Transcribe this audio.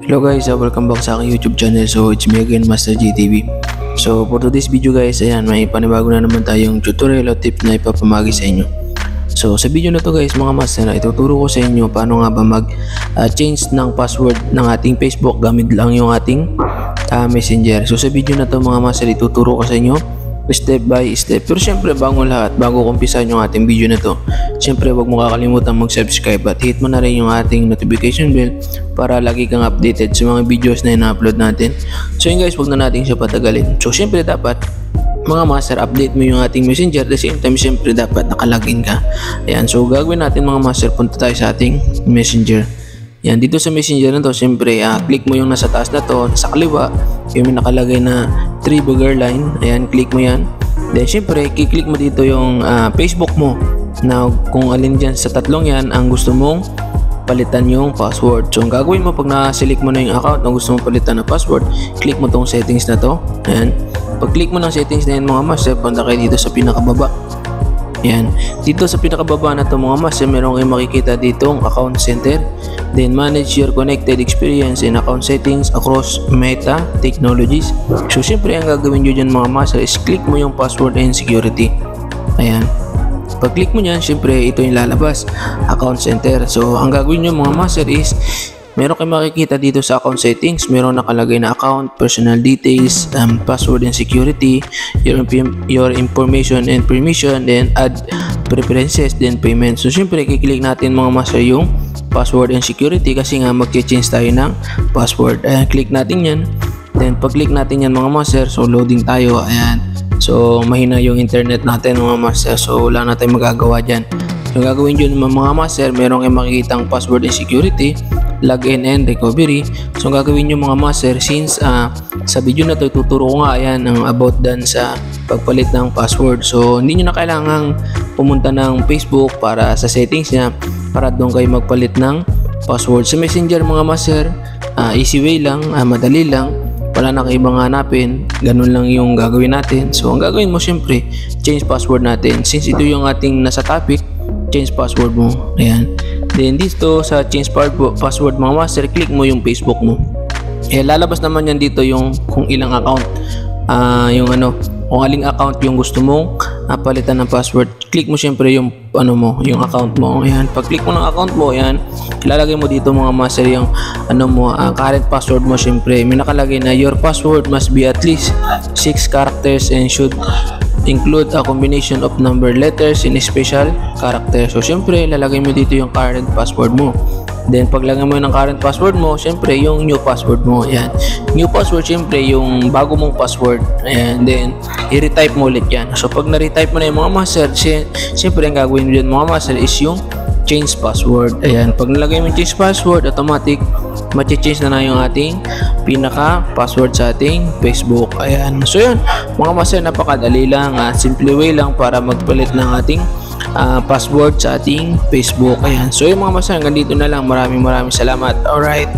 Hello guys, welcome back sa aking YouTube channel. So it's me again, Master GTV. So for today's video guys, ayan, may panibago na naman tayong tutorial o tip na ipapamagi sa inyo. So sa video na to guys mga master, ituturo ko sa inyo paano nga ba mag change ng password ng ating Facebook gamit lang yung ating messenger. So sa video na to mga master, ituturo ko sa inyo step by step. Pero syempre bago kumpisahan yung ating video na to, syempre wag mo kakalimutan mag-subscribe at hit mo na rin yung ating notification bell para lagi kang updated sa mga videos na ina-upload natin. So yun guys, wag na natin siya patagalin. So syempre dapat mga master, update mo yung ating messenger. At the same time, syempre dapat nakalagin ka. Ayan, so gagawin natin mga master, punta tayo sa ating messenger. Yan, dito sa messenger na to, syempre click mo yung nasa taas na to, sa kaliwa yung may nakalagay na 3 burger line. Ayan, click mo yan. Then syempre kiklik mo dito yung Facebook mo. Now kung alin dyan sa tatlong yan ang gusto mong palitan yung password. So ang gagawin mo pag na-select mo na yung account na gusto mong palitan na password, click mo tong settings na to. Ayan, pag click mo ng settings na yan mga master, punta kayo dito sa pinakababa. Yan, dito sa pinakababa na to mga master, meron kayong makikita ditong account center. Then manage your connected experience and account settings across Meta Technologies. So syempre ang gagawin nyo dyan mga master is click mo yung password and security. Ayan, pag click mo nyan, syempre ito yung lalabas, account center. So ang gagawin nyo mga master is meron kayong makikita dito sa account settings, meron nakalagay na account, personal details, password and security, your information and permission, then add preferences, then payment. So syempre kiklik natin mga master yung password and security kasi nga mag-change tayo ng password. Ayan, click natin yan. Then pag click natin yan mga master, so loading tayo. Ayan, so mahina yung internet natin mga master, so wala na tayong magagawa dyan. So gagawin dyan mga master, meron kayong makikitang password and security, login and recovery. So gagawin nyo mga master, since sa video na to tuturo ko nga ayan ang about dan sa pagpalit ng password. So hindi nyo na kailangang pumunta ng Facebook para sa settings nya para doon kayo magpalit ng password. Sa messenger mga master, easy way lang, madali lang, wala na kayo ibang hanapin, ganun lang yung gagawin natin. So ang gagawin mo syempre, change password natin. Since ito yung ating nasa topic, change password mo. Ayan, then dito sa change password mga master, click mo yung Facebook mo. Lalabas naman yan dito yung kung ilang account, kung aling account yung gusto mong palitan ng password. Click mo syempre yung yung account mo. Ayan, pag click mo ng account mo, ayan, ilalagay mo dito mga master yung current password mo. Syempre may nakalagay na your password must be at least 6 characters and should include a combination of number, letters, and special character. So syempre lalagay mo dito yung current password mo. Then paglagay mo ng current password mo, syempre yung new password mo. Ayan, new password syempre yung bago mong password. Ayan, then i-retype mo ulit yan. So pag na-retype mo na yung mga master, syempre ang gagawin mo dyan mga master is yung change password. Ayan, pag nalagay mo yung change password, automatic mag-change na yung ating pinaka password sa ating Facebook. Ayan, so yun mga master, napakadali lang, simple way lang para magpalit ng ating password sa ating Facebook. Ayan, so yung mga master, hanggang dito na lang. Maraming salamat. Alright.